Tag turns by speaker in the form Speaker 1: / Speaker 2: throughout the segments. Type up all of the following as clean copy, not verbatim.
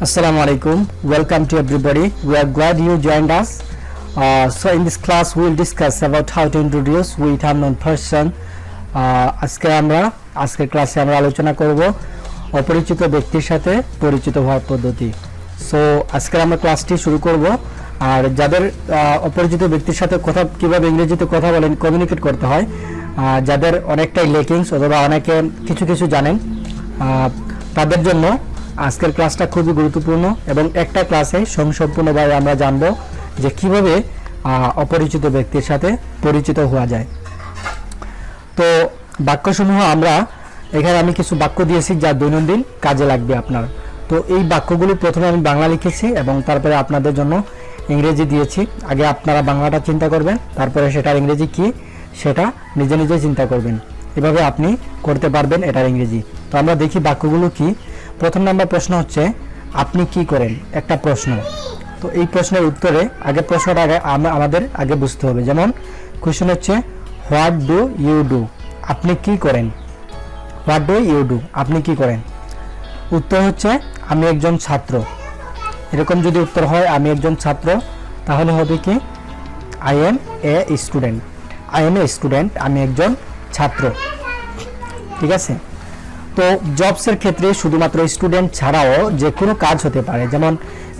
Speaker 1: Assalamu alaikum. Welcome to everybody. We are glad you joined us. So in this class we will discuss about how to introduce with unknown person. আজকের ক্লাসে আমরা আলোচনা করব অপরিচিত ব্যক্তির সাথে পরিচিত হওয়ার পদ্ধতি। সো আজকে আমরা ক্লাসটি শুরু করব। আর যাদের অপরিচিত ব্যক্তির সাথে কথা কিভাবে ইংরেজিতে কথা বলেন কমিউনিকেট করতে হয়, যাদের অনেকটাই লেকিংস অথবা অনেকে কিছু জানেন, তাদের জন্য আজকের ক্লাসটা খুবই গুরুত্বপূর্ণ এবং একটা ক্লাসে সম্পূর্ণভাবে আমরা জানব যে কিভাবে অপরিচিত ব্যক্তির সাথে পরিচিত হওয়া যায়। তো বাক্যসমূহ এখানে আমি কিছু বাক্য দিয়েছি যা দৈনন্দিন কাজে লাগবে আপনার। তো এই বাক্যগুলো প্রথমে আমি বাংলা লিখেছি এবং তারপরে আপনাদের জন্য ইংরেজি দিয়েছি। আগে আপনারা বাংলাটা চিন্তা করবেন, তারপরে সেটার ইংরেজি কি সেটা নিজে নিজে চিন্তা করবেন। এভাবে আপনি করতে পারবেন এটার ইংরেজি। তো আমরা দেখি বাক্যগুলো কি। প্রথম নাম্বার প্রশ্ন হচ্ছে আপনি কি করেন, একটা প্রশ্ন। তো এই প্রশ্নের উত্তরে প্রশ্নটা আমাদের আগে বুঝতে হবে। যেমন কোশ্চেন হচ্ছে হোয়াট ডু ইউ ডু, আপনি কি করেন। হোয়াট ডু ইউ ডু, আপনি কি করেন। উত্তর হচ্ছে আমি একজন ছাত্র। এরকম যদি উত্তর হয় আমি একজন ছাত্র, তাহলে হবে কি I M a student. I M a student, আমি একজন ছাত্র। ঠিক আছে। তো জবসের ক্ষেত্রে শুধুমাত্র স্টুডেন্ট ছাড়াও যে কোনো কাজ হতে পারে, যেমন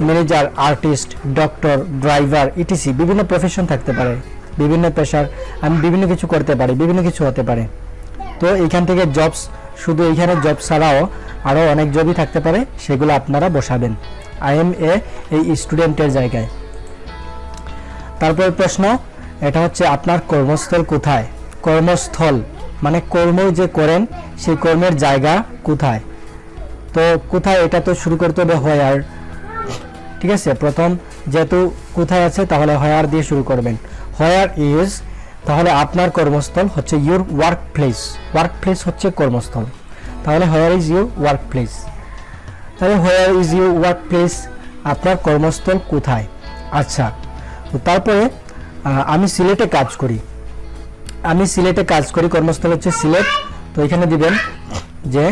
Speaker 1: manager, artist, doctor, driver etc বিভিন্ন প্রফেশন থাকতে পারে, বিভিন্ন পেশার আমি বিভিন্ন কিছু করতে পারি, বিভিন্ন কিছু হতে পারে। তো এইখান থেকে জবস, শুধু এইখানে জব ছাড়াও আরও অনেক জবই থাকতে পারে, সেগুলো আপনারা বসাবেন আই এম এই স্টুডেন্টের জায়গায়। তারপর প্রশ্ন এটা হচ্ছে আপনার কর্মস্থল কোথায়। কর্মস্থল মানে কর্ম যে করেন সেই কর্মের জায়গা কোথায়। তো কোথায় এটা তো শুরু করতে হবে হোয়ার। ঠিক আছে, প্রথম যেহেতু কোথায় আছে তাহলে হোয়ার দিয়ে শুরু করবেন। হোয়ার ইজ, তাহলে আপনার কর্মস্থল হচ্ছে your work place. Work place হচ্ছে কর্মস্থল, তাহলে where is your work place. তাহলে where is your work place, আপনার কর্মস্থল কোথায়। আচ্ছা, তো তারপরে আমি সিলেটে কাজ করি। আমি সিলেটে কাজ করি, কর্মস্থল হচ্ছে সিলেট। তো এখানে দিবেন যে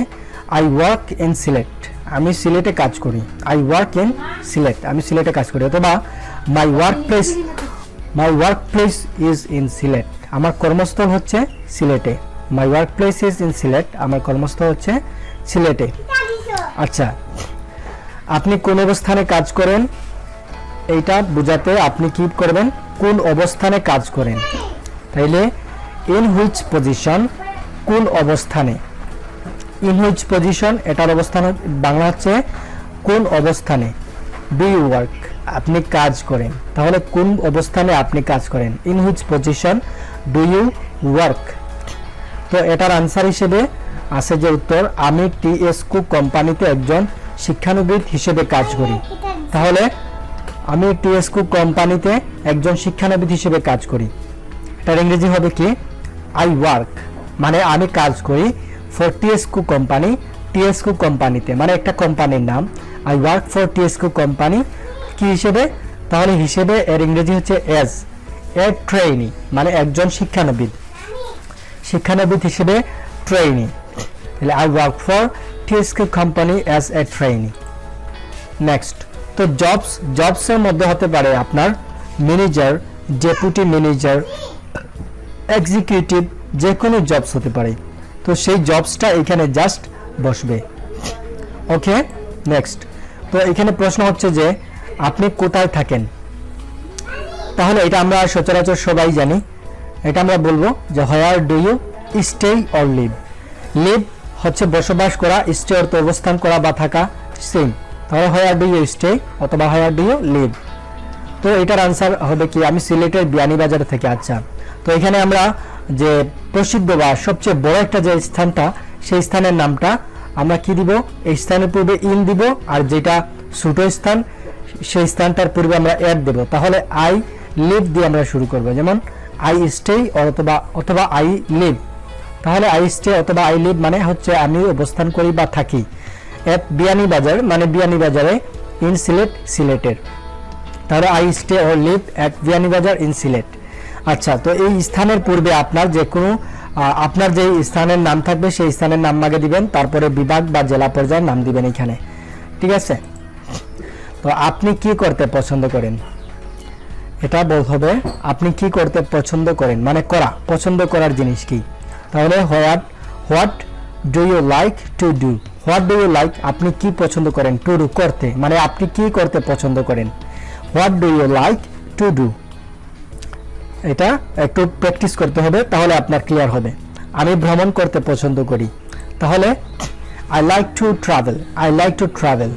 Speaker 1: আই ওয়ার্ক ইন সিলেট, আমি সিলেটে কাজ করি। আই ওয়ার্ক ইন সিলেট, আমি সিলেটে কাজ করি। অথবা my work place is in Sylhet, আমার কর্মস্থল হচ্ছে সিলেটে। My work place is in Sylhet, আমার কর্মস্থল হচ্ছে সিলেটে। আচ্ছা, আপনি কোন অবস্থানে কাজ করেন, এইটা বোঝাতে আপনি কি করবেন, কোন অবস্থানে কাজ করেন। তাইলে ইন হুইচ পজিশন, কোন অবস্থানে। ইন হুইচ পজিশন, এটার অবস্থান বাংলা হচ্ছে কোন অবস্থানে। ডু ইউ ওয়ার্ক, আপনি কাজ করেন, তাহলে কোন অবস্থানে আপনি কাজ করেন। In which position do you work. তো এটার আনসার হিসেবে আছে যে উত্তর আমি টিএস কুক কোম্পানিতে একজন শিক্ষানবিদ হিসেবে কাজ করি। তাহলে আমি টিএস কুক কোম্পানিতে একজন শিক্ষানবিদ হিসেবে কাজ করি। এটার ইংরেজি হবে কি আই ওয়ার্ক, মানে আমি কাজ করি for TS Cook company. TS Cook কোম্পানিতে মানে একটা কোম্পানির নাম। I work for TS Cook company কি হিসেবে, তাহলে হিসেবে এর ইংরেজি হচ্ছে এজ এ ট্রেইনি, মানে একজন শিক্ষানবিদ। শিক্ষানবিদ হিসেবে ট্রেইনি, তাহলে I work for TS Cook company as a trainee. Next, তো জবসের মধ্যে হতে পারে আপনার ম্যানেজার, ডেপুটি ম্যানেজার, এক্সিকিউটিভ, যে কোনো জবস হতে পারে। তো সেই জবসটা এখানে জাস্ট বসবে। ওকে, নেক্সট। তো এখানে প্রশ্ন হচ্ছে যে আপনি কোথায় থাকেন। তাহলে এটা আমরা সচরাচর সবাই জানি। এটা আমরা বলবো যে where do you stay or live. Live হচ্ছে বসবাস করা, স্টে অর্থ অবস্থান করা বা থাকা, সেম। তাহলে হোয়ার ডু ইউ স্টে অথবা হোয়ার ডু ইউ লিভ। তো এটার আনসার হবে কি আমি সিলেটের বিয়ানীবাজার থেকে। আচ্ছা, তো এখানে আমরা যে প্রসিদ্ধ বা সবচেয়ে বড় একটা যে স্থানটা, সেই স্থানের নামটা আমরা কি দিব, এই স্থানের পূর্বে ইন দিব, আর যেটা ছোট স্থান সেই স্থানটার পূর্বে আমরা এড দেব। তাহলে আই লিভ দিয়ে আমরা শুরু করব। যেমন আই স্টে অথবা আই লিভ। তাহলে আই স্টে অথবা আই লিভ মানে হচ্ছে আমি অবস্থান করি বা থাকি এট বিয়ানীবাজার, মানে বিয়ানীবাজারে, ইন সিলেট, সিলেটের। তাহলে I stay or live at Beanibazar in Sylhet. আচ্ছা, তো এই স্থানের পূর্বে আপনার যে কোনো আপনার যে স্থানের নাম থাকবে সেই স্থানের নাম আগে দিবেন, তারপরে বিভাগ বা জেলা পর্যায়ের নাম দিবেন এখানে। ঠিক আছে। তো আপনি কি করতে পছন্দ করেন, এটা বলতে হবে আপনি কি করতে পছন্দ করেন, মানে করা, পছন্দ করার জিনিস কি। তাহলে what do you like to do, what do you like আপনি কি পছন্দ করেন, টু ডু করতে, মানে আপনি কি করতে পছন্দ করেন। What do you like to do, এটা একটু প্র্যাকটিস করতে হবে, তাহলে আপনার ক্লিয়ার হবে। আমি ভ্রমণ করতে পছন্দ করি, তাহলে I like to travel, I like to travel.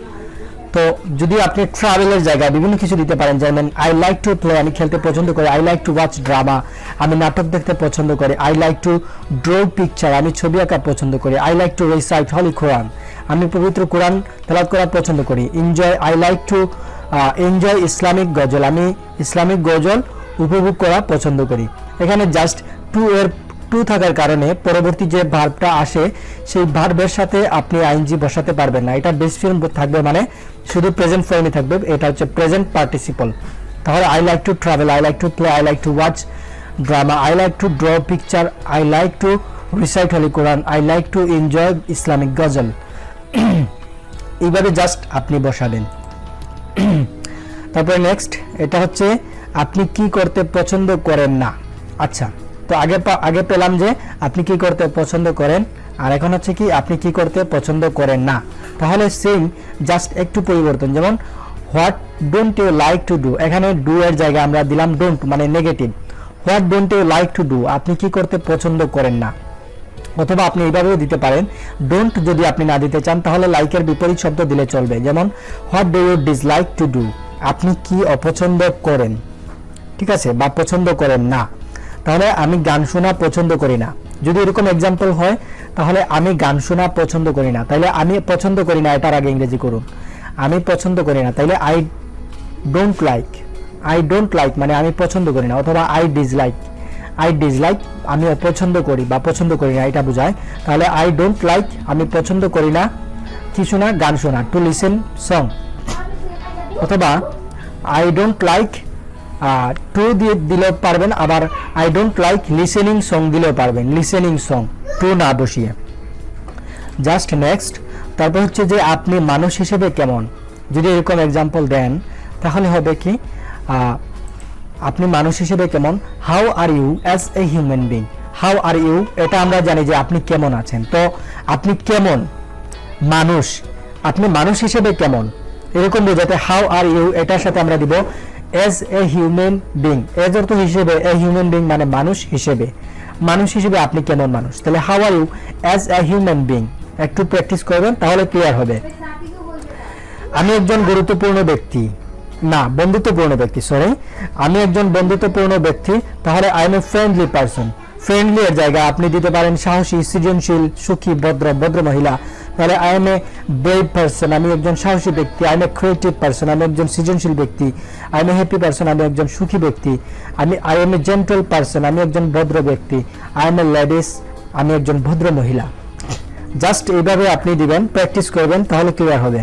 Speaker 1: তো যদি আপনি ট্রাভেলের জায়গায় বিভিন্ন কিছু দিতে পারেন, যেমন আই লাইক টু প্লে, আমি খেলতে পছন্দ করি, I like to watch drama, আমি নাটক দেখতে পছন্দ করি, I like to draw picture, আমি ছবি আঁকা পছন্দ করি, I like to recite holy Quran, আমি পবিত্র কোরআন তেলাওয়াত করা পছন্দ করি, enjoy, I like to enjoy Islamic ghazal, আমি ইসলামিক গজল উপভোগ করা পছন্দ করি। এখানে জাস্ট টু থাকার কারণে পরবর্তী যে ভার্বটা আসে সেই ভার্বের সাথে আপনি আইএনজি বসাতে পারবেন না, এটা বেস ফর্ম থাকবে, মানে শুধু প্রেজেন্ট ফর্মে থাকবে, এটা হচ্ছে প্রেজেন্ট পার্টিসিপল। তাহলে I like to travel, I like to play, I like to watch drama, I like to draw picture, I like to recite holy Quran, I like to enjoy Islamic ghazal. এইভাবে just আপনি বসাবেন। তারপরে next, এটা হচ্ছে আপনি কি করতে পছন্দ করেন না। আচ্ছা, তো আগে পেলাম যে আপনি কি করতে পছন্দ করেন, আর এখন হচ্ছে কি আপনি কি করতে পছন্দ করেন না। তাহলে সেম, জাস্ট একটু পরিবর্তন, যেমন what don't you like to do, এখানে ডু এর জায়গায় আমরা দিলাম ডোন্ট, মানে negative. What don't you like to do, আপনি কি করতে পছন্দ করেন না। অথবা আপনি এইভাবেও দিতে পারেন, ডোন্ট যদি আপনি না দিতে চান তাহলে লাইকের বিপরীত শব্দ দিলে চলবে, যেমন what do you dislike to do, আপনি কি অপছন্দ করেন, ঠিক আছে, বা পছন্দ করেন না। তাহলে আমি গান শোনা পছন্দ করি না, যদি এরকম এক্সাম্পল হয় তাহলে আমি গান শোনা পছন্দ করি না, তাহলে আমি পছন্দ করি না এটার আগে ইংরেজি করুন, আমি পছন্দ করি না, তাহলে I don't like, I don't like মানে আমি পছন্দ করি না। অথবা আই ডিসলাইক, আই ডিসলাইক আমি অপছন্দ করি বা পছন্দ করি না, এটা বোঝায়। তাহলে আই ডোন্ট লাইক আমি পছন্দ করি না কি শোনা, গান শোনা, টু লিসেন সং। অথবা আই ডোন্ট লাইক টু দিয়ে দিলেও পারবেন, আবার I don't like listening song দিলেও পারবেন, লিসেনিং সং টু না বসিয়ে। জাস্ট নেক্সট, তারপর হচ্ছে যে আপনি মানুষ হিসেবে কেমন, যদি এরকম এক্সাম্পল দেন তাহলে হবে কি আপনি মানুষ হিসেবে কেমন, how are you as a human being, how are you এটা আমরা জানি যে আপনি কেমন আছেন, তো আপনি কেমন মানুষ, আপনি মানুষ হিসেবে কেমন এরকম বোঝাতে হাউ আর ইউ এটার সাথে আমরা দিব as a human being, as অর্থ হিসেবে, এ হিউম্যান বিং মানে মানুষ হিসেবে, মানুষ হিসেবে আপনি কেমন মানুষ। তাহলে how are you as a human being, একটু প্র্যাকটিস করবেন তাহলে ক্লিয়ার হবে। আমি একজন গুরুত্বপূর্ণ ব্যক্তি, না বন্ধুত্বপূর্ণ ব্যক্তি, সরি, আমি একজন বন্ধুত্বপূর্ণ ব্যক্তি, তাহলে I M A friendly person, friendly এর জায়গায় আপনি দিতে পারেন সাহসী, সৃজনশীল, সুখী, ভদ্র মহিলা। তাহলে I M A brave person, আমি একজন সাহসী ব্যক্তি, I M A creative person, আমি একজন সৃজনশীল ব্যক্তি, I M A happy person, আমি একজন সুখী ব্যক্তি, I M A gentle person, আমি একজন ভদ্র ব্যক্তি, আই এম এ লেডিস, আমি একজন ভদ্র মহিলা। জাস্ট এইভাবে আপনি দিবেন, প্র্যাকটিস করবেন তাহলে ক্লিয়ার হবে।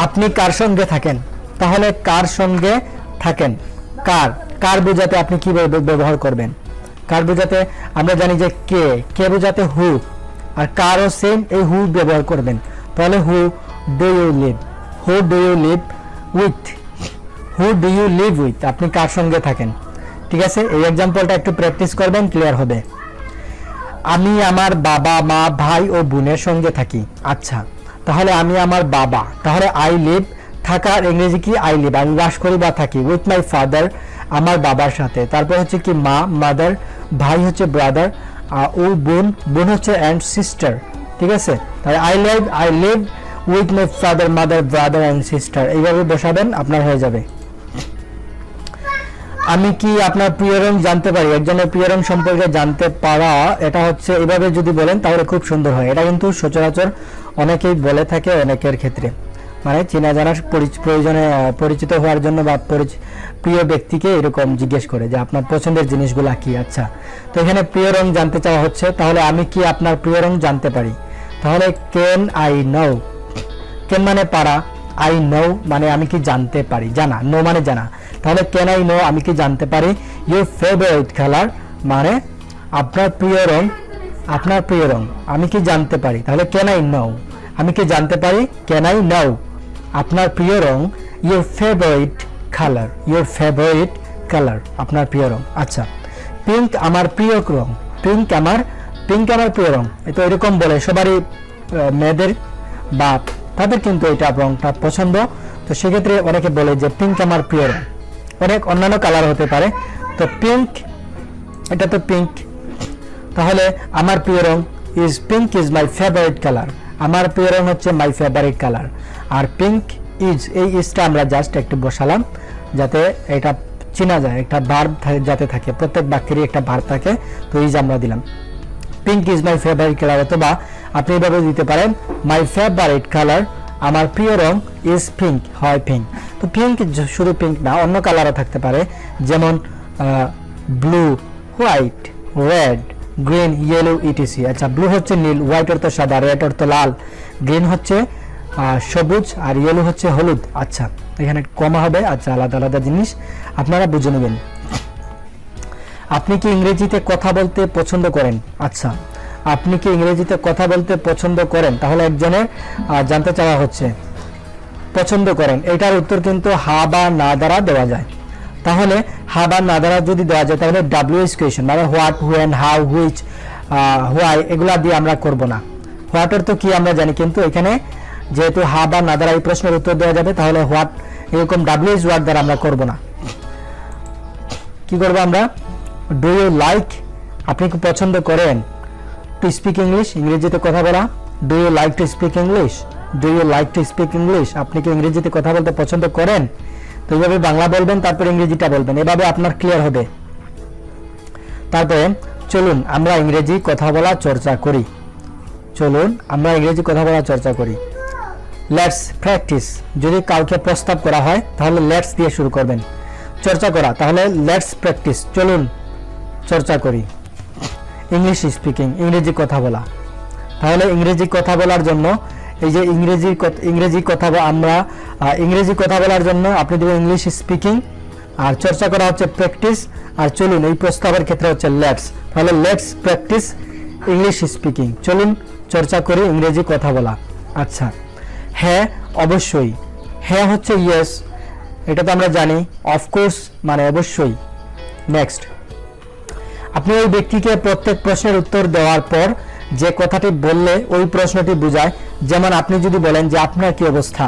Speaker 1: আপনি কার সঙ্গে থাকেন, তাহলে কার সঙ্গে থাকেন, কার বোঝাতে আপনি কিভাবে ব্যবহার করবেন, কার বোঝাতে আমরা জানি যে কে বোঝাতে হু, আর কারও সেম এই হু ব্যবহার করবেন। তাহলে who do you live, who do you live with, who do you live with, আপনি কার সঙ্গে থাকেন। ঠিক আছে, এই এক্সাম্পলটা একটু প্র্যাকটিস করবেন, ক্লিয়ার হবে। আমি আমার বাবা মা ভাই ও বোনের সঙ্গে থাকি। আচ্ছা, তাহলে আমি আমার বাবা, তাহলে আই লিভ, থাকার ইংরেজি কি আই লিভ, আমি বাস করি বা থাকি, উইথ মাই ফাদার আমার বাবার সাথে। তারপর হচ্ছে কি মা মাদার, ভাই হচ্ছে ব্রাদার, ও বোন হচ্ছে অ্যান্ড সিস্টার। ঠিক আছে, তাহলে I live with my father mother brother and sister, এইভাবে বসাবেন, আপনার হয়ে যাবে। আমি কি আপনার প্রিয় রং জানতে পারি, একজনের প্রিয় রং সম্পর্কে জানতে পারা, এটা হচ্ছে এভাবে যদি বলেন তাহলে খুব সুন্দর হয়। এটা কিন্তু সচরাচর অনেকেই বলে থাকে, অনেকের ক্ষেত্রে মানে চেনা জানার প্রয়োজনে পরিচিত হওয়ার জন্য বা প্রিয় ব্যক্তিকে এরকম জিজ্ঞেস করে যে আপনার পছন্দের জিনিসগুলা কি। আচ্ছা, তো এখানে প্রিয় রং জানতে চাওয়া হচ্ছে, তাহলে আমি কি আপনার প্রিয় রং জানতে পারি, তাহলে ক্যান আই নো, ক্যান মানে পারা, আই নো মানে আমি কি জানতে পারি, জানা, নো মানে জানা, তাহলে ক্যান আই নো আমি কি জানতে পারি। ইউর ফেভারিট কালার মানে আপনার প্রিয় রং, আপনার প্রিয় রং আমি কি জানতে পারি, তাহলে ক্যান আই নো আমি কি জানতে পারি, ক্যান আই নো আপনার প্রিয় রং, your favourite colour, your favourite colour, আপনার প্রিয় রং। আচ্ছা, পিঙ্ক আমার প্রিয় রং, পিঙ্ক আমার প্রিয় রং। তো এরকম বলে সবারই মেয়েদের বা তাদের কিন্তু এটা রংটা পছন্দ। তো সেক্ষেত্রে অনেকে বলে যে পিঙ্ক আমার প্রিয় রং, অনেক অন্যান্য কালার হতে পারে। তো পিঙ্ক, এটা তো পিঙ্ক, তাহলে আমার প্রিয় রং is pink is my favourite colour, আমার প্রিয় রং হচ্ছে মাই ফেভারিট কালার। আর পিঙ্ক ইজ, এই ইজটা আমরা জাস্ট একটু বসালাম যাতে এটা চেনা যায়, একটা ভার্ব যাতে থাকে, প্রত্যেক বাক্যেরই একটা ভার্ব থাকে, তো ইজ আমরা দিলাম। Pink is my favourite colour, অথবা আপনি এভাবে দিতে পারেন মাই ফেভারিট কালার, আমার প্রিয় রং ইজ পিঙ্ক, হয় পিঙ্ক। তো পিঙ্ক শুধু পিঙ্ক না, অন্য কালারও থাকতে পারে, যেমন blue, white, red, green, yellow, etc. আচ্ছা, ব্লু হচ্ছে নীল, হোয়াইট অর্থ সাদা, রেড অর্থ লাল, গ্রিন হচ্ছে সবুজ, আর ইয়েলো হচ্ছে হলুদ। আচ্ছা, এখানে কমা হবে। আচ্ছা, আলাদা আলাদা জিনিস আপনারা বুঝে নেবেন। আপনি কি ইংরেজিতে কথা বলতে পছন্দ করেন? আচ্ছা, আপনি কি ইংরেজিতে কথা বলতে পছন্দ করেন? তাহলে একজনের জানতে চাওয়া হচ্ছে পছন্দ করেন, এটার উত্তর কিন্তু হা বা না দ্বারা দেওয়া যায়। তাহলে হা বা না দ্বারা যদি দেওয়া যায় তাহলে ডাব্লিউএইচ কোয়েশ্চেন, মানে what, when, how, which, why, এগুলা দিয়ে আমরা করব না। হোয়াট অর্থ কি আমরা জানি, কিন্তু এখানে যেহেতু হা বা না দ্বারা এই প্রশ্নের উত্তর দেওয়া যাবে, তাহলে হোয়াট এরকম ডাব্লিউএইচ ওয়ার্ড দ্বারা আমরা করব না। কি করব আমরা? ডু ইউ লাইক, আপনি কি পছন্দ করেন টু স্পিক ইংলিশ, ইংরেজিতে কথা বলা? Do you like to speak English, do you like to speak English, আপনি কি ইংরেজিতে কথা বলতে পছন্দ করেন? তো এইভাবে বাংলা বলবেন, তারপর ইংরেজিটা বলবেন, এভাবে আপনার ক্লিয়ার হবে। তারপরে চলুন আমরা ইংরেজি কথা বলা চর্চা করি, চলুন আমরা ইংরেজি কথা বলা চর্চা করি। লেটস প্র্যাকটিস, যদি কাউকে প্রস্তাব করা হয় তাহলে লেটস দিয়ে শুরু করবেন। চর্চা করা, তাহলে লেটস প্র্যাকটিস, চলুন চর্চা করি। ইংলিশ স্পিকিং, ইংরেজি কথা বলা, তাহলে ইংরেজি কথা বলার জন্য এই যে ইংরেজি কথা আমরা ইংরেজি কথা বলার জন্য আপনি দেবেন ইংলিশ স্পিকিং, আর চর্চা করা হচ্ছে প্র্যাকটিস, আর চলুন এই প্রস্তাবের ক্ষেত্রে হচ্ছে লেটস। তাহলে লেটস প্র্যাকটিস ইংলিশ স্পিকিং, চলুন চর্চা করি ইংরেজি কথা বলা। আচ্ছা, হ্যাঁ অবশ্যই, হ্যাঁ হচ্ছে ইয়েস, এটা তো আমরা জানি। অফকোর্স মানে অবশ্যই। নেক্সট, আপনি ওই ব্যক্তিকে প্রত্যেক প্রশ্নের উত্তর দেওয়ার পর যে কথাটি বললে ওই প্রশ্নটি বোঝায়, যেমন আপনি যদি বলেন যে আপনার কি অবস্থা,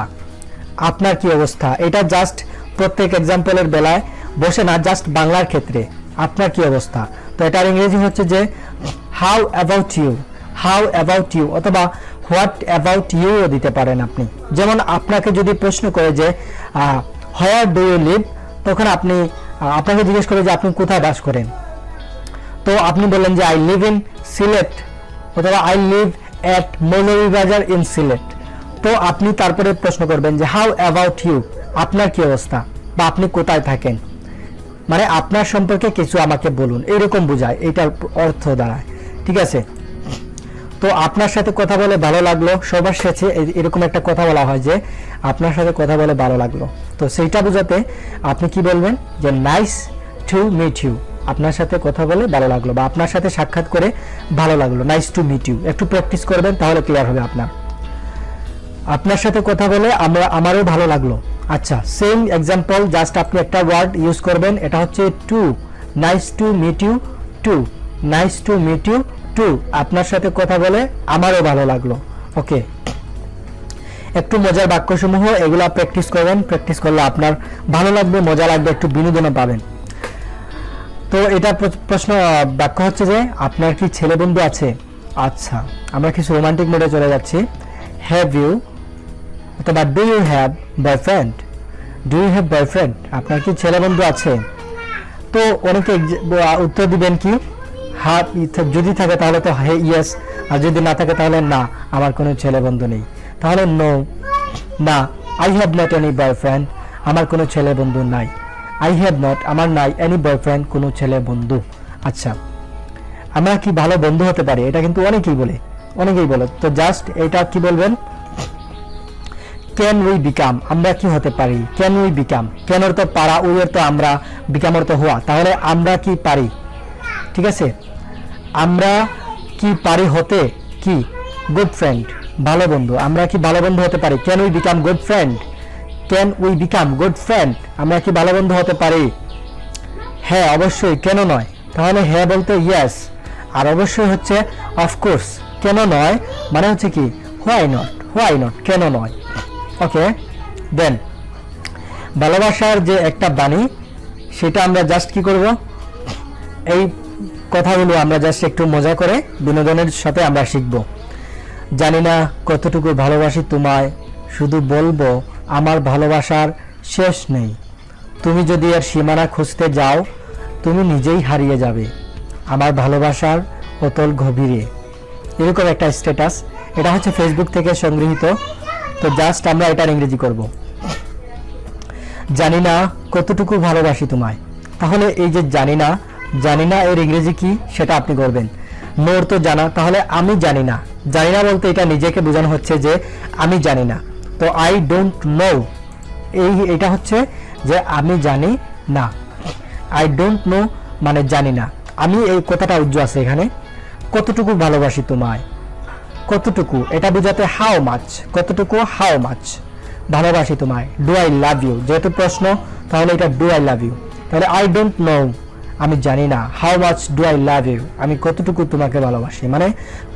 Speaker 1: আপনার কি অবস্থা, এটা জাস্ট প্রত্যেক এক্সাম্পলের বেলায় বসে না, জাস্ট বাংলার ক্ষেত্রে আপনার কি অবস্থা। তো এটার ইংরেজি হচ্ছে যে how about you, how about you, অথবা হোয়াট অ্যাবাউট ইউ দিতে পারেন আপনি। যেমন আপনাকে যদি প্রশ্ন করে যে হোয়ার ডু ইউ লিভ, তখন আপনি আপনাকে জিজ্ঞেস করে যে আপনি কোথায় বাস করেন, তো আপনি বললেন যে আই লিভ ইন সিলেট, অথবা I live at Moulvibazar in Sylhet. তো আপনি তারপরে প্রশ্ন করবেন যে হাউ অ্যাবাউট ইউ, আপনার কি অবস্থা, বা আপনি কোথায় থাকেন, মানে আপনার সম্পর্কে কিছু আমাকে বলুন, এরকম বোঝায়, এইটার অর্থ দাঁড়ায়। ঠিক আছে, তো আপনার সাথে কথা বলে ভালো লাগলো, সবার সাথে এরকম একটা কথা বলা হয় যে আপনার সাথে কথা বলে ভালো লাগলো, তো সেইটা বোঝাতে আপনি কি বলবেন যে নাইস টু মিট ইউ, আপনার সাথে কথা বলে ভালো লাগলো, বা আপনার সাথে সাক্ষাৎ করে ভালো লাগলো, নাইস টু মিট ইউ। একটু প্র্যাকটিস করবেন, তাহলে ক্লিয়ার হবে আপনার। আপনার সাথে কথা বলে আমারও ভালো লাগলো। আচ্ছা, সেম এক্সাম্পল, জাস্ট আপনি একটা ওয়ার্ড ইউজ করবেন, এটা হচ্ছে too, nice to meet you too, nice to meet you too, আপনার সাথে কথা বলে আমারও ভালো লাগলো। ওকে, একটু মজার বাক্যসমূহ এগুলা প্র্যাকটিস করবেন, প্র্যাকটিস করলে আপনার ভালো লাগবে, মজা লাগবে, একটু বিনোদনও পাবেন। তো এটা প্রশ্ন বাক্য হচ্ছে যে আপনার কি ছেলে বন্ধু আছে? আচ্ছা, আমরা কিছু রোমান্টিক মোডে চলে যাচ্ছি। হ্যাভ ইউ, অথবা do you have boyfriend, do you have boyfriend, আপনার কি ছেলে বন্ধু আছে? তো অনেকে উত্তর দিবেন কি হ্যাঁ, যদি থাকে তাহলে তো হ্যাঁ ইয়েস, আর যদি না থাকে তাহলে না, আমার কোনো ছেলে বন্ধু নেই। তাহলে নো, না। I have not any boyfriend, আমার কোনো ছেলে বন্ধু নাই। আই হ্যাভ নট, আমার নাই, এনি বয়ফ্রেন্ড, কোনো ছেলে বন্ধু। আচ্ছা, আমরা কি ভালো বন্ধু হতে পারি, এটা কিন্তু অনেকেই বলে। তো জাস্ট এটা কি বলবেন, ক্যান উই বিকাম, আমরা কি হতে পারি, ক্যান উই বিকাম, ক্যান অর্থ পারা, উই অর্থ আমরা, বিকাম অর্থ হওয়া, তাহলে আমরা কি পারি। ঠিক আছে, আমরা কি পারি হতে কি গুড ফ্রেন্ড, ভালো বন্ধু, আমরা কি ভালো বন্ধু হতে পারি, can we become good friend, can we become good friend, আমরা কি ভালো বন্ধু হতে পারি? হ্যাঁ অবশ্যই, কেন নয়। তাহলে হ্যাঁ বলতে ইয়েস, আর অবশ্যই হচ্ছে অফকোর্স। কেন নয় মানে হচ্ছে কি হোয়াই নট, কেন নয়। ওকে, দেন ভালোবাসার যে একটা বাণী, সেটা আমরা জাস্ট কি করব, এই কথাগুলো আমরা জাস্ট একটু মজা করে বিনোদনের সাথে আমরা শিখব। জানি না কতটুকু ভালোবাসি তোমায়, শুধু বলবো আমার ভালোবাসার শেষ নেই। তুমি যদি এর সীমানা খুঁজতে যাও, তুমি নিজেই হারিয়ে যাবে আমার ভালোবাসার অতল গভীরে। এরকম একটা স্ট্যাটাস, এটা হচ্ছে ফেসবুক থেকে সংগৃহীত। তো জাস্ট আমরা এটার ইংরেজি করব। জানি না কতটুকু ভালোবাসি তোমায়। তাহলে এই যে জানি না এর ইংরেজি কি সেটা আপনি করবেন। নোর তো জানা, তাহলে আমি জানি না। জানি না বলতে এটা নিজেকে বোঝানো হচ্ছে যে আমি জানি না। তো আই ডোন্ট নো, এটা হচ্ছে যে আমি জানি না। আই ডোন্ট নো মানে জানি না। আমি এই কথাটা উজ্জ্ব আছে এখানে। কতটুকু ভালোবাসি তোমায়, কতটুকু এটা বোঝাতে হাউ মাচ, কতটুকু হাউ মাচ ভালোবাসি তোমায়। ডু আই লাভ ইউ, যেহেতু প্রশ্ন তাহলে এটা ডু আই লাভ ইউ। তাহলে আই ডোন্ট নো আমি জানি না, how much do I love you আমি কতটুকু তোমাকে ভালোবাসি, মানে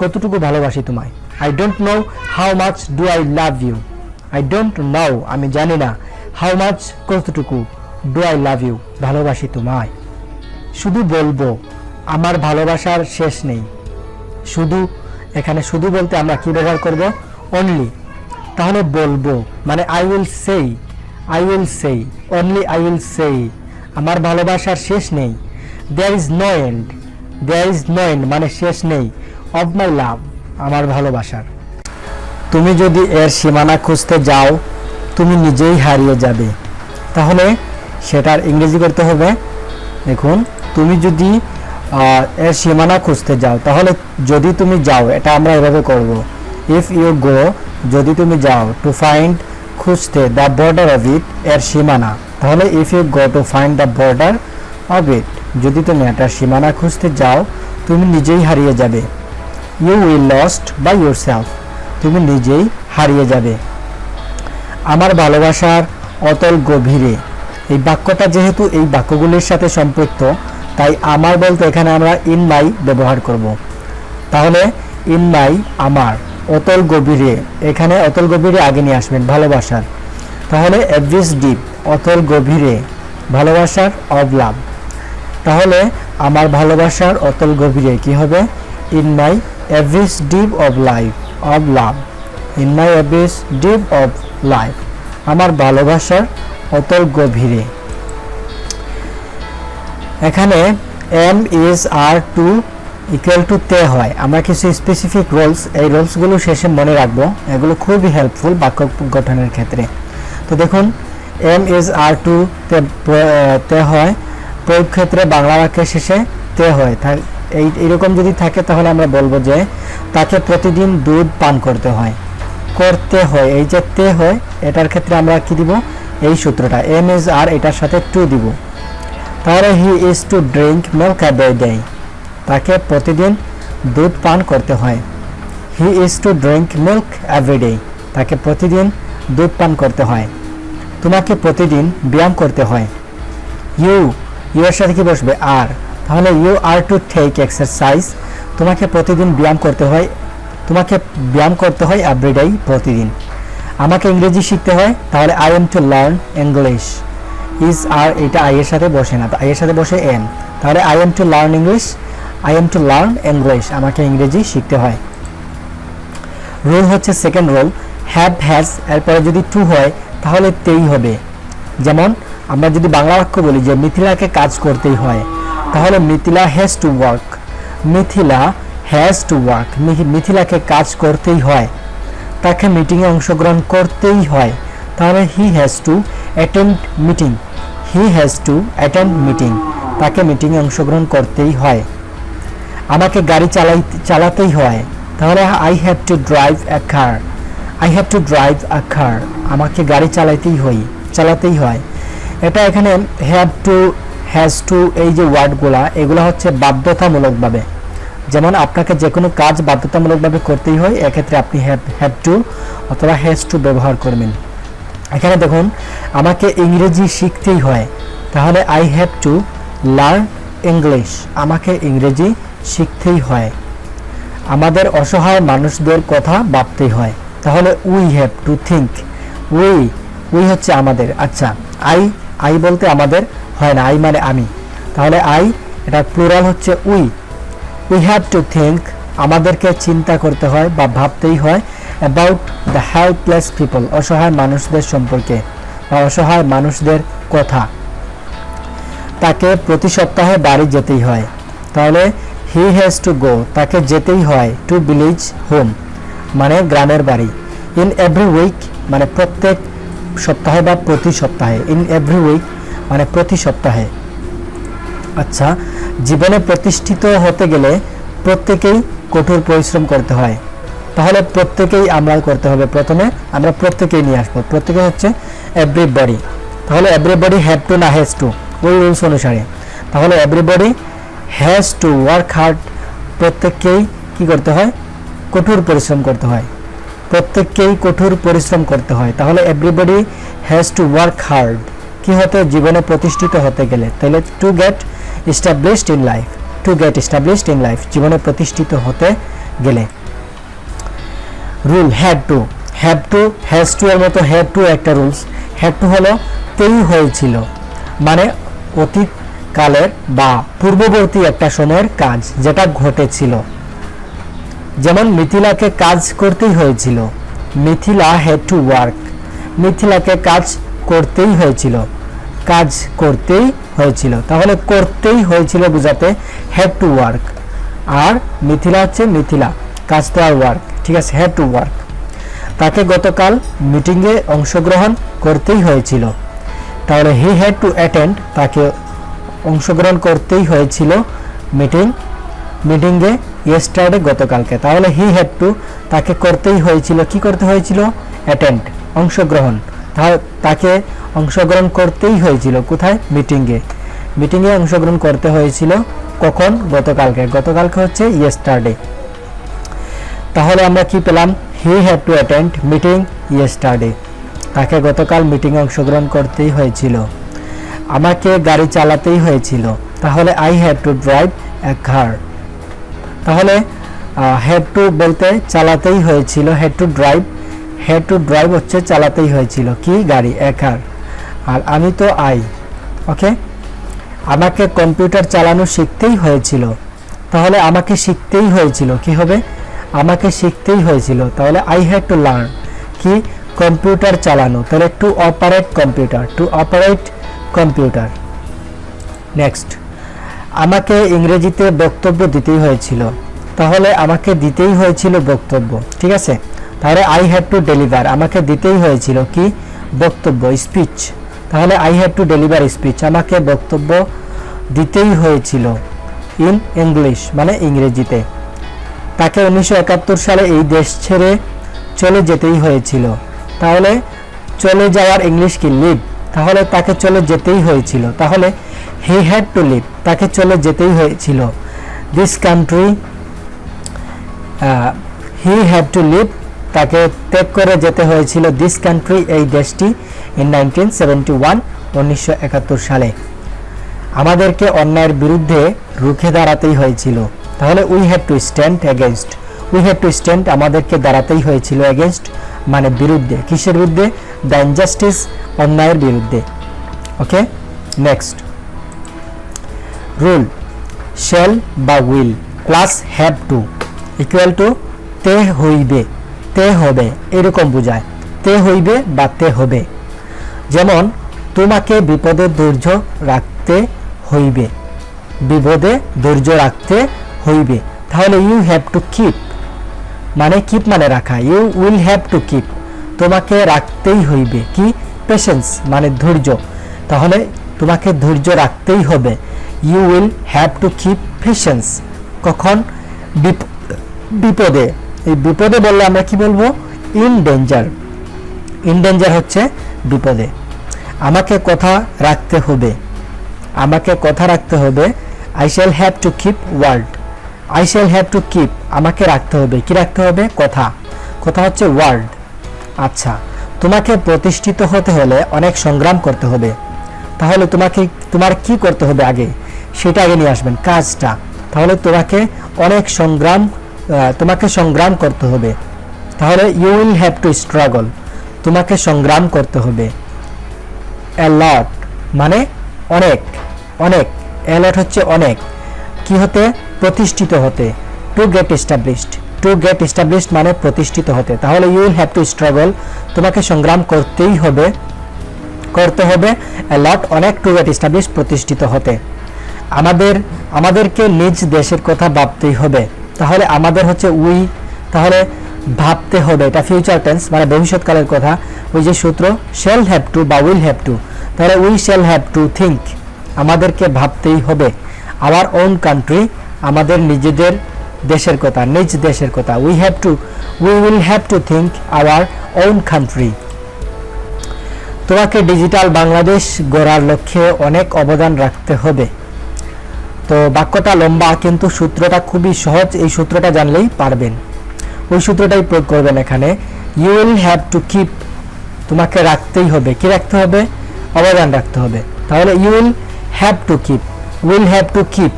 Speaker 1: কতটুকু ভালোবাসি তোমায়। I don't know how much do I love you, I don't know আমি জানি না, হাউ মাচ কতটুকু, ডু আই লাভ ইউ ভালোবাসি তোমায়। শুধু বলবো আমার ভালোবাসার শেষ নেই। শুধু, এখানে শুধু বলতে আমরা কি ব্যবহার করব, অনলি। তাহলে বলবো মানে আই উইল সেই, অনলি আই উইল সেই আমার ভালোবাসার শেষ নেই। দেয়ার ইজ নো এন্ড মানে শেষ নেই, অফ মাই লাভ আমার ভালোবাসার। তুমি যদি এর সীমানা খুঁজতে যাও, তুমি নিজেই হারিয়ে যাবে। তাহলে সেটার ইংরেজি করতে হবে। দেখুন, তুমি যদি এর সীমানা খুঁজতে যাও, তাহলে যদি তুমি যাও, এটা আমরা এভাবে করব। ইফ ইউ গো, যদি তুমি যাও, টু ফাইন্ড খুঁজতে, দ্য বর্ডার অফ ইট এর সীমানা। তাহলে if you go to find the border of it, যদি তুমি এটার সীমানা খুঁজতে যাও, তুমি নিজেই হারিয়ে যাবে। You will lost by yourself, তুমি নিজেই হারিয়ে যাবে আমার ভালোবাসার অতল গভীরে। এই বাক্যটা যেহেতু এই বাক্যগুলির সাথে সম্পৃক্ত, তাই আমার বলতে এখানে আমরা ইন মাই ব্যবহার করব। তাহলে ইন মাই আমার, অতল গভীরে, এখানে অতল গভীরে আগে নিয়ে আসবেন ভালোবাসার। তাহলে এভরিস ডিপ, অতল গভীরে ভালোবাসার অব লাভ। তাহলে আমার ভালোবাসার অতল গভীরে কি হবে, in my abyss deep of life, of love, in my abyss deep of life আমার ভালোবাসার অতল গভীরে। এখানে M is R to equal to তে হয়। আমরা কিছু স্পেসিফিক রুলস, এই রুলসগুলো শেষে মনে রাখবো, এগুলো খুবই হেল্পফুল বাক্য গঠনের ক্ষেত্রে। তো দেখুন, এম ইজ আর টু তে হয়, প্রয়োগ ক্ষেত্রে বাংলা বাক্যের শেষে তে হয়। এইরকম যদি থাকে তাহলে আমরা বলবো যে তাকে প্রতিদিন দুধ পান করতে হয়। এই যে তে হয়, এটার ক্ষেত্রে আমরা কি দিব, এই সূত্রটা এম ইজ আর এটার সাথে টু দিব। তাহলে he is to drink milk every day, তাকে প্রতিদিন দুধ পান করতে হয়। He is to drink milk every day, তাকে প্রতিদিন দুধ পান করতে হয়। তোমাকে প্রতিদিন ব্যায়াম করতে হয়। ইউ এর সাথে কি বসবে, আর। তাহলে you are to take exercise, তোমাকে প্রতিদিন ব্যায়াম করতে হয়, এভরিডে প্রতিদিন। আমাকে ইংরেজি শিখতে হয়, তাহলে I am to learn English. Is are এটা আই এর সাথে বসে না, আই এর সাথে বসে এম। তাহলে I am to learn English, আমাকে ইংরেজি শিখতে হয়। রুল হচ্ছে সেকেন্ড রুল, হ্যাভ হ্যাজ এরপরে যদি টু হয় তাহলে তেই হবে। যেমন আমরা যদি বাংলা বাক্য বলি যে মিথিলাকে কাজ করতেই হয়, তাহলে মিথিলা হ্যাজ টু ওয়ার্ক, মিথিলাকে কাজ করতেই হয়, তাকে মিটিংয়ে অংশগ্রহণ করতেই হয়। তাহলে he has to attend meeting, তাকে মিটিংয়ে অংশগ্রহণ করতেই হয়। আমাকে গাড়ি চালাতেই হয়, তাহলে I have to drive a car, আমাকে গাড়ি চালাতেই হয়। এটা এখানে হ্যাভ টু, হ্যাজ টু, এই যে ওয়ার্ডগুলা এগুলো হচ্ছে বাধ্যতামূলকভাবে। যেমন আপনাকে যে কোনো কাজ বাধ্যতামূলকভাবে করতেই হয়, এক্ষেত্রে আপনি হ্যাভ টু অথবা হ্যাজ টু ব্যবহার করবেন। এখানে দেখুন আমাকে ইংরেজি শিখতেই হয়, তাহলে I have two learn English, আমাকে ইংরেজি শিখতেই হয়। আমাদের অসহায় মানুষদের কথা ভাবতেই হয়, তাহলে we have to think. We হচ্ছে আমাদের। আচ্ছা, আই বলতে আমাদের হয় না, আই মানে আমি, তাহলে আই এটা প্লুরাল হচ্ছে উই হ্যাভ টু থিঙ্ক, আমাদেরকে চিন্তা করতে হয় বা ভাবতেই হয় অ্যাবাউট দ্য হেল্পলেস পিপল, অসহায় মানুষদের সম্পর্কে বা অসহায় মানুষদের কথা। তাকে প্রতি সপ্তাহে বাড়ি যেতেই হয়, তাহলে হি হ্যাজ টু গো, তাকে যেতেই হয় টু ভিলেজ হোম মানে গ্রামের বাড়ি। ইন এভরি উইক মানে প্রত্যেক সপ্তাহে বা প্রতি সপ্তাহে, ইন এভরি উইক মানে প্রতি সপ্তাহে। আচ্ছা, জীবনে প্রতিষ্ঠিত হতে গেলে প্রত্যেকেই কঠোর পরিশ্রম করতে হয়, তাহলে প্রত্যেকেই আমরা করতে হবে। প্রথমে আমরা প্রত্যেকেই নিয়ে আসবো, প্রত্যেকে হচ্ছে এভরিবডি, তাহলে এভরিবডি হ্যাভ টু না হ্যাজ টু, ওই রুলস অনুসারে। তাহলে everybody has to work hard, প্রত্যেককেই কি করতে হয়, কঠোর পরিশ্রম করতে হয়, প্রত্যেককেই কঠোর পরিশ্রম করতে হয়। তাহলে everybody has to work hard কি হতে, জীবনে প্রতিষ্ঠিত হতে গেলে, তাহলে to get established in life, to get established in life জীবনে প্রতিষ্ঠিত হতে গেলে। Rule had to, has to এর মতো হ্যাড টু একটা রুলস। হ্যাড টু হলো তেই হয়েছিল, মানে অতীত কালের বা পূর্ববর্তী একটা সময়ের কাজ যেটা ঘটেছিল। যেমন মিথিলাকে কাজ করতেই হয়েছিল, মিথিলা হ্যাড টু ওয়ার্ক, মিথিলাকে কাজ করতেই হয়েছিল, কাজ করতেই হয়েছিল, তাহলে করতেই হয়েছিল বোঝাতে হ্যাড টু ওয়ার্ক। আর মিথিলা হচ্ছে মিথিলা, কাজ তো আর ওয়ার্ক, ঠিক আছে, হ্যাড টু ওয়ার্ক। তাকে গতকাল মিটিংয়ে অংশগ্রহণ করতেই হয়েছিল, তাহলে হি হ্যাড টু অ্যাটেন্ড, তাকে অংশগ্রহণ করতেই হয়েছিল মিটিংয়ে ইয়েস্টারডে গতকালকে, তাহলে হি হ্যাড টু তাকে করতেই হয়েছিল, কি করতে হয়েছিল, অ্যাটেন্ড অংশগ্রহণ, তাকে অংশগ্রহণ করতেই হয়েছিল কোথায়, মিটিংয়ে অংশগ্রহণ করতে হয়েছিল কখন, গতকালকে, গতকালকে হচ্ছে ইয়েস্টারডে। তাহলে আমরা কি পেলাম, হি had to attend meeting yesterday, তাকে গতকাল মিটিংয়ে অংশগ্রহণ করতেই হয়েছিল। আমাকে গাড়ি চালাতেই হয়েছিল, তাহলে আই হ্যাড টু ড্রাইভ এ কার, তাহলে হ্যাড টু বলতে চালাতেই হয়েছিল, হ্যাড টু ড্রাইভ হচ্ছে চালাতেই হয়েছিল কি, গাড়ি, এ কার। আর আমি তো আই, ওকে। আমাকে কম্পিউটার চালানো শিখতেই হয়েছিল, তাহলে আমাকে শিখতেই হয়েছিল কি হবে, আমাকে শিখতেই হয়েছিল, তাহলে আই হ্যাড টু লার্ন কি, কম্পিউটার চালানো, তাহলে টু অপারেট কম্পিউটার। নেক্সট, আমাকে ইংরেজিতে বক্তব্য দিতেই হয়েছিল, তাহলে আমাকে দিতেই হয়েছিল বক্তব্য, ঠিক আছে, তাহলে আই হ্যাড টু ডেলিভার, আমাকে দিতেই হয়েছিল কি, বক্তব্য, স্পিচ, তাহলে I had to deliver speech, আমাকে বক্তব্য দিতেই হয়েছিল ইন ইংলিশ মানে ইংরেজিতে। তাকে 1971 সালে এই দেশ ছেড়ে চলে যেতেই হয়েছিল, তাহলে চলে যাওয়ার ইংলিশ কি, লিভ, তাহলে তাকে চলে যেতেই হয়েছিল, তাহলে হি হ্যাড টু লিভ, তাকে চলে যেতেই হয়েছিল। This country, he had to leave, তাকে ত্যাগ করে যেতে হয়েছিল, দিস কান্ট্রি এই দেশটি, ইন 1971 সালে। আমাদেরকে অন্যায়ের বিরুদ্ধে রুখে দাঁড়াতেই হয়েছিল, তাহলে we had to stand against, আমাদেরকে দাঁড়াতেই হয়েছিল, এগেইনস্ট মানে বিরুদ্ধে, কিসের বিরুদ্ধে, দ্য ইনজাস্টিস, অন্যায়ের বিরুদ্ধে, ওকে। নেক্সট রুল, শ্যাল বা will plus have to equal to তে হইবে, তে হবে, এরকম বোঝায়, তে হইবে বা তে হবে। যেমন তোমাকে বিপদে ধৈর্য রাখতে হইবে, বিপদে ধৈর্য রাখতে হইবে, তাহলে ইউ হ্যাভ টু কিপ মানে কিপ মানে রাখা, you will have to keep, তোমাকে রাখতেই হইবে কি, পেশেন্স মানে ধৈর্য, তাহলে তোমাকে ধৈর্য রাখতেই হবে, you will have to keep patience. কখন, বিপদে, এই বিপদে বললে আমরা কি বলবো, ইন ডেঞ্জার হচ্ছে বিপদে। আমাকে কথা রাখতে হবে, I shall have to keep word, আমাকে রাখতে হবে, কি রাখতে হবে, কথা হচ্ছে ওয়ার্ড। আচ্ছা, তোমাকে প্রতিষ্ঠিত হতে হলে অনেক সংগ্রাম করতে হবে। তাহলে তোমার কি করতে হবে আগে, সেটা আগে নিয়ে আসবেন, কাজটা। তাহলে তোমাকে সংগ্রাম করতে হবে। তাহলে you will have to struggle, তোমাকে সংগ্রাম করতে হবে। a lot মানে অনেক, অনেক। a lot হচ্ছে অনেক। কি হতে? প্রতিষ্ঠিত হতে। টু গেট established মানে প্রতিষ্ঠিত হতে। তাহলে you will have to struggle, তোমাকে সংগ্রাম করতে হবে a lot অনেক, টু গেট established প্রতিষ্ঠিত হতে। আমাদেরকে নিজ দেশের কথা ভাবতেই হবে। তাহলে আমাদের হচ্ছে উই, তাহলে ভাবতে হবে, এটা ফিউচার টেন্স মানে ভবিষ্যৎকালের কথা। ওই যে সূত্র শ্যাল হ্যাভ টু বা উইল হ্যাভ টু, তাহলে we shall have to think, আমাদেরকে ভাবতেই হবে। আওয়ার ওন কান্ট্রি, আমাদের নিজেদের দেশের কথা, নিজ দেশের কথা। We will have to think our own country. তোমাকে ডিজিটাল বাংলাদেশ গড়ার লক্ষ্যে অনেক অবদান রাখতে হবে। তো বাক্যটা লম্বা কিন্তু সূত্রটা খুবই সহজ, এই সূত্রটা জানলেই পারবেন। ওই সূত্রটাই প্রয়োগ করবেন এখানে। You will have to keep, তোমাকে রাখতেই হবে। কি রাখতে হবে? অবদান রাখতে হবে। তাহলে you will have to keep, will have to keep,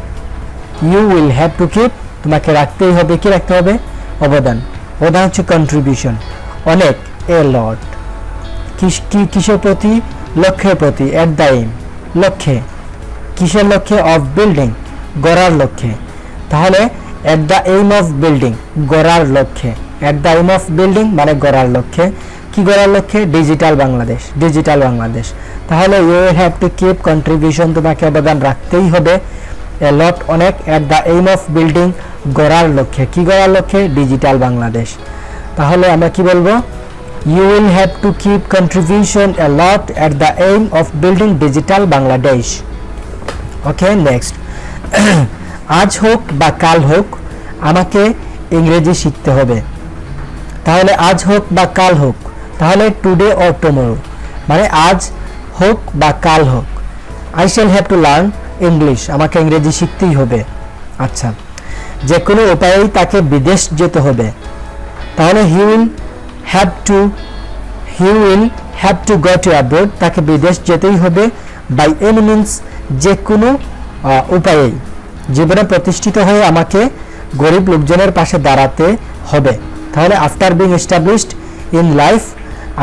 Speaker 1: you will have to keep, তোমাকে রাখতেই হবে। কি রাখতে হবে? অবদান। অবদান হচ্ছে কন্ট্রিবিউশন, অনেক, এ লট। কিসের প্রতি? লক্ষ্যের প্রতি। এট দ্য এম, লক্ষ্যে। কিসের লক্ষ্যে? অফ বিল্ডিং, গড়ার লক্ষ্যে। তাহলে at the aim of building, গড়ার লক্ষ্যে। At the aim of building মানে গড়ার লক্ষ্যে। কি গড়ার লক্ষ্যে? ডিজিটাল বাংলাদেশ। তাহলে you will have to keep contribution, তোমাকে অবদান রাখতেই হবে। এ লট অনেক, at the aim of building গড়ার লক্ষ্যে। কি গড়ার লক্ষ্যে? ডিজিটাল বাংলাদেশ। তাহলে আমরা কি বলবো? You will have to keep contribution a lot at the aim of building digital Bangladesh. Okay, next. আজ হোক বা কাল হোক আমাকে ইংরেজি শিখতে হবে। তাহলে আজ হোক বা কাল হোক, তাহলে টুডে অর টুমরো মানে আজ হোক বা কাল হোক। I shall have two learn English, আমাকে ইংরেজি শিখতেই হবে। আচ্ছা, যে কোনো উপায়েই তাকে বিদেশ যেতে হবে। তাহলে he will have to go to abroad, তাকে বিদেশ যেতেই হবে। বাই এনি মিনস, যে কোনো উপায়েই। জীবনে প্রতিষ্ঠিত হয়ে আমাকে গরিব লোকজনের পাশে দাঁড়াতে হবে। তাহলে after being established in life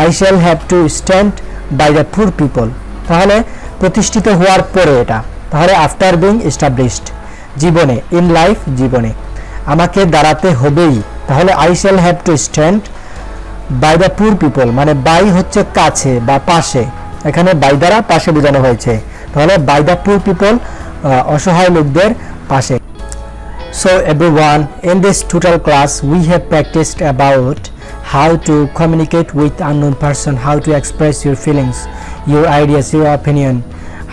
Speaker 1: I shall have to stand by the poor people. তাহলে প্রতিষ্ঠিত হওয়ার পরে এটা। তাহলে আফটার বিং এস্টাবলিশড, জীবনে, ইন লাইফ জীবনে, আমাকে দাঁড়াতে হবেই। তাহলে I shall have to stand by the poor people মানে বাই হচ্ছে কাছে বা পাশে, এখানে বাই দ্বারা পাশে বোঝানো হয়েছে। তাহলে বাই দ্য পুর পিপল, অসহায় লোকদের পাশে। So everyone, in this tutorial class we have practiced about how to communicate with unknown person, how to express your feelings, your ideas, your opinion,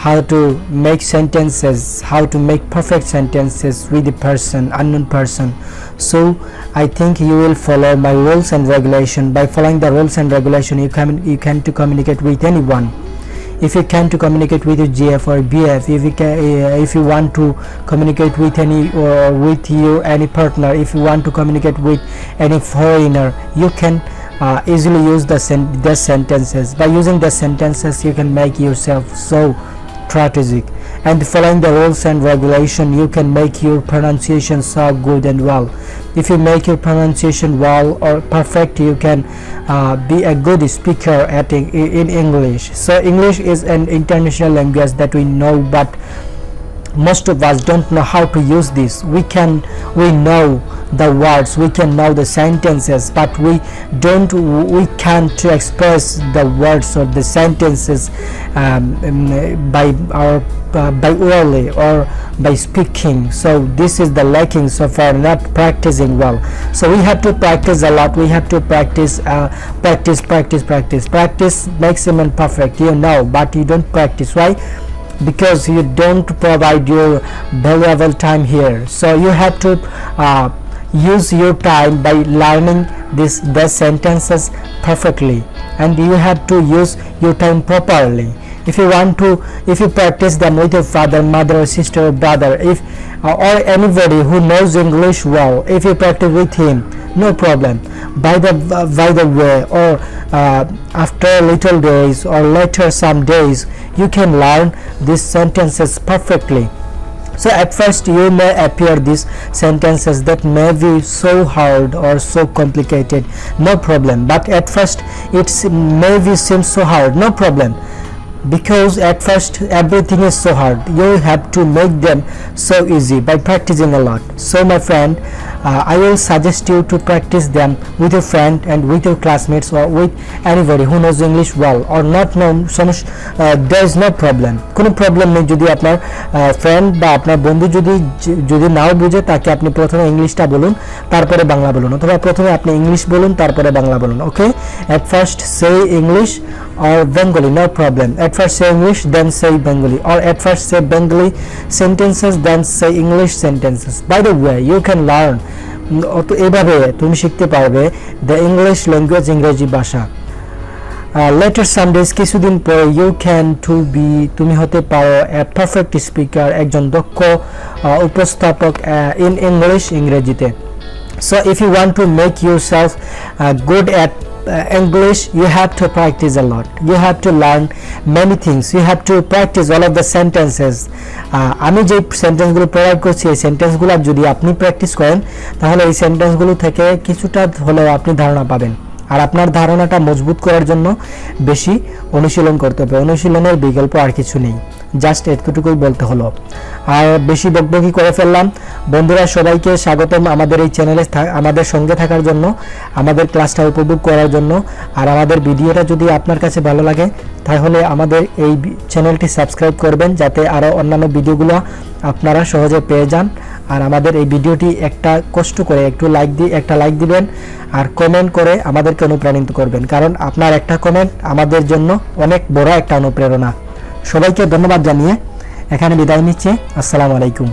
Speaker 1: how to make sentences, how to make perfect sentences with the person, unknown person. So I think you will follow my rules and regulation. By following the rules and regulation you can to communicate with anyone. If you can to communicate with your GF or BF, if you want to communicate with any partner, if you want to communicate with any foreigner, you can easily use the sentences. By using the sentences you can make yourself so strategic, and following the rules and regulation you can make your pronunciation so good and well. If you make your pronunciation well or perfect, you can be a good speaker in English. So English is an international language that we know, but most of us don't know how to use this. We know the words, we can know the sentences, but we can't express the words or the sentences by orally or by speaking. So this is the lacking so far, not practicing well. So we have to practice a lot. We have to practice makes him perfect, you know, but you don't practice. Why? Because you don't provide your valuable time here. So you have to use your time by learning the sentences perfectly, and you have to use your time properly. If you practice them with your father, mother, sister, or brother, or anybody who knows English well, if you practice with him, no problem. By the way, or after little days or later some days you can learn these sentences perfectly. So at first you may appear these sentences that may be so hard or so complicated, no problem, but at first it's maybe seems so hard, no problem, because at first everything is so hard. You have to make them so easy by practicing a lot. So my friend, I will suggest you to practice them with your friend and with your classmates or with anybody who knows English well or not know so much. There is no problem, কোনো problem নেই। যদি আপনার friend বা আপনার বন্ধু যদি নাও বুঝে, তাকে আপনি প্রথমে ইংলিশটা বলুন, তারপরে বাংলা বলুন, অথবা প্রথমে আপনি ইংলিশ বলুন, তারপরে বাংলা বলুন। ওকে, at first say English or Bengali, no problem. At first say English, then say Bengali, or at first say Bengali sentences, then say English sentences. By the way, you can learn, এভাবে তুমি শিখতে পারবে the English language, ইংরেজি ভাষা। later some days, কিছুদিন পরে you can তুমি হতে পারো a perfect speaker, একজন দক্ষ উপস্থাপক in English, ইংরেজিতে। So if you want to make yourself good at English, you have to practice a lot. You have to learn many things. You have to practice all of the sentences. আমি যে সেন্টেন্সগুলো প্রয়োগ করছি, এই সেন্টেন্সগুলো যদি আপনি practice করেন, তাহলে এই সেন্টেন্সগুলো থেকে কিছুটা হলেও আপনি ধারণা পাবেন। আর আপনার ধারণাটা মজবুত করার জন্য বেশি অনুশীলন করতে হবে। অনুশীলনের বিকল্প আর কিছু নেই, জাস্ট এতটুকুই বলতে হলো। আর বেশি বকবকি করে ফেললাম। বন্ধুরা, সবাইকে স্বাগতম আমাদের এই চ্যানেলে আমাদের সঙ্গে থাকার জন্য, আমাদের ক্লাসটা উপভোগ করার জন্য। আর আমাদের ভিডিওটা যদি আপনার কাছে ভালো লাগে, তাহলে আমাদের এই চ্যানেলটি সাবস্ক্রাইব করবেন, যাতে আরও অন্যান্য ভিডিওগুলো আপনারা সহজে পেয়ে যান। আর আমাদের এই ভিডিওটি একটা কষ্ট করে একটা লাইক দিবেন, আর কমেন্ট করে আমাদেরকে অনুপ্রাণিত করবেন, কারণ আপনার একটা কমেন্ট আমাদের জন্য অনেক বড় একটা অনুপ্রেরণা। সবাইকে ধন্যবাদ জানিয়ে এখানে বিদায় নিচ্ছি। আসসালামু আলাইকুম।